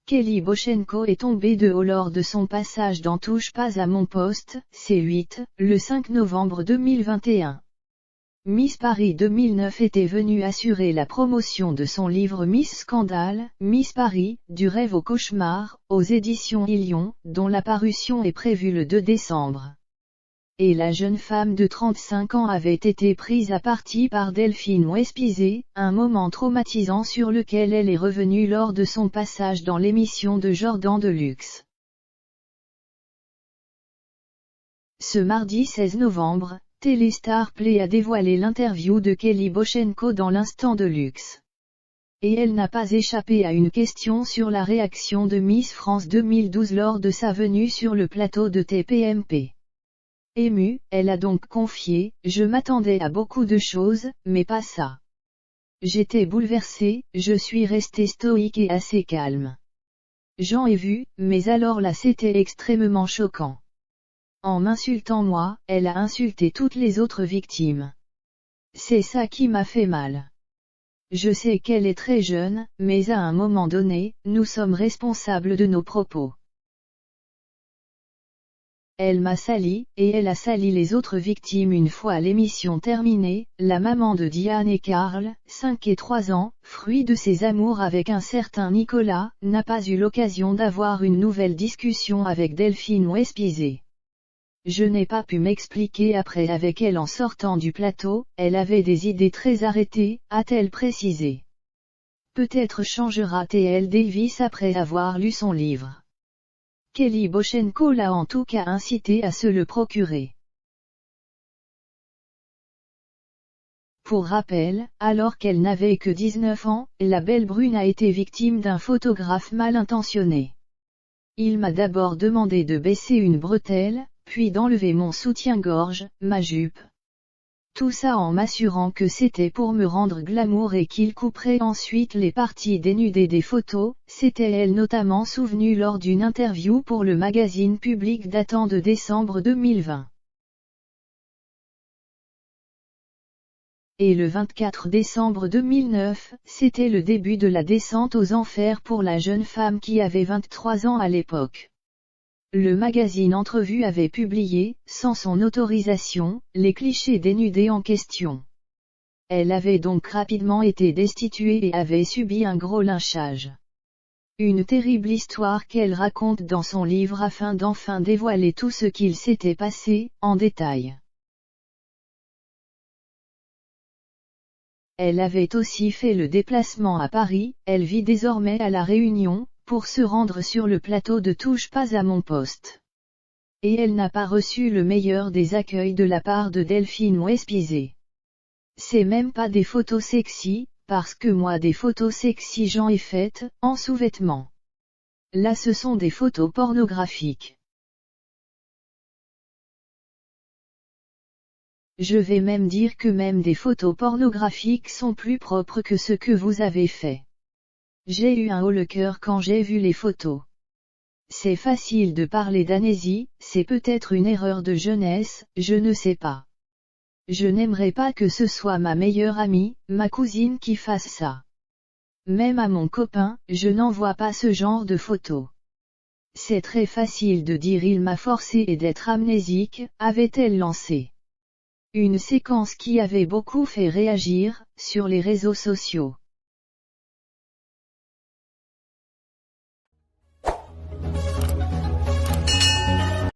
Kelly Bochenko est tombée de haut lors de son passage dans Touche pas à mon poste, C8, le 5 novembre 2021. Miss Paris 2009 était venue assurer la promotion de son livre Miss Scandale, Miss Paris, du rêve au cauchemar, aux éditions Ilion, dont la parution est prévue le 2 décembre. Et la jeune femme de 35 ans avait été prise à partie par Delphine Wespizet, un moment traumatisant sur lequel elle est revenue lors de son passage dans l'émission de Jordan Deluxe. Ce mardi 16 novembre, Téléstar Play a dévoilé l'interview de Kelly Bochenko dans l'Instant de luxe. Et elle n'a pas échappé à une question sur la réaction de Miss France 2012 lors de sa venue sur le plateau de TPMP. Émue, elle a donc confié « Je m'attendais à beaucoup de choses, mais pas ça. J'étais bouleversée, je suis restée stoïque et assez calme. J'en ai vu, mais alors là c'était extrêmement choquant. En m'insultant moi, elle a insulté toutes les autres victimes. C'est ça qui m'a fait mal. Je sais qu'elle est très jeune, mais à un moment donné, nous sommes responsables de nos propos. Elle m'a sali, et elle a sali les autres victimes une fois l'émission terminée. La maman de Diane et Karl, 5 et 3 ans, fruit de ses amours avec un certain Nicolas, n'a pas eu l'occasion d'avoir une nouvelle discussion avec Delphine Wespizet. Je n'ai pas pu m'expliquer après avec elle en sortant du plateau, elle avait des idées très arrêtées, a-t-elle précisé. Peut-être changera T.L. Davis après avoir lu son livre. Kelly Bochenko l'a en tout cas incité à se le procurer. Pour rappel, alors qu'elle n'avait que 19 ans, la belle brune a été victime d'un photographe mal intentionné. Il m'a d'abord demandé de baisser une bretelle, puis d'enlever mon soutien-gorge, ma jupe. Tout ça en m'assurant que c'était pour me rendre glamour et qu'il couperait ensuite les parties dénudées des photos, s'était elle notamment souvenue lors d'une interview pour le magazine Public datant de décembre 2020. Et le 24 décembre 2009, c'était le début de la descente aux enfers pour la jeune femme qui avait 23 ans à l'époque. Le magazine Entrevue avait publié, sans son autorisation, les clichés dénudés en question. Elle avait donc rapidement été destituée et avait subi un gros lynchage. Une terrible histoire qu'elle raconte dans son livre afin d'enfin dévoiler tout ce qu'il s'était passé, en détail. Elle avait aussi fait le déplacement à Paris, elle vit désormais à La Réunion, pour se rendre sur le plateau de Touche pas à mon poste. Et elle n'a pas reçu le meilleur des accueils de la part de Delphine Wespizet. C'est même pas des photos sexy, parce que moi des photos sexy j'en ai faites, en sous-vêtements. Là ce sont des photos pornographiques. Je vais même dire que même des photos pornographiques sont plus propres que ce que vous avez fait. J'ai eu un haut le cœur quand j'ai vu les photos. C'est facile de parler d'amnésie, c'est peut-être une erreur de jeunesse, je ne sais pas. Je n'aimerais pas que ce soit ma meilleure amie, ma cousine qui fasse ça. Même à mon copain, je n'envoie pas ce genre de photos. C'est très facile de dire il m'a forcé et d'être amnésique, avait-elle lancé. Une séquence qui avait beaucoup fait réagir, sur les réseaux sociaux.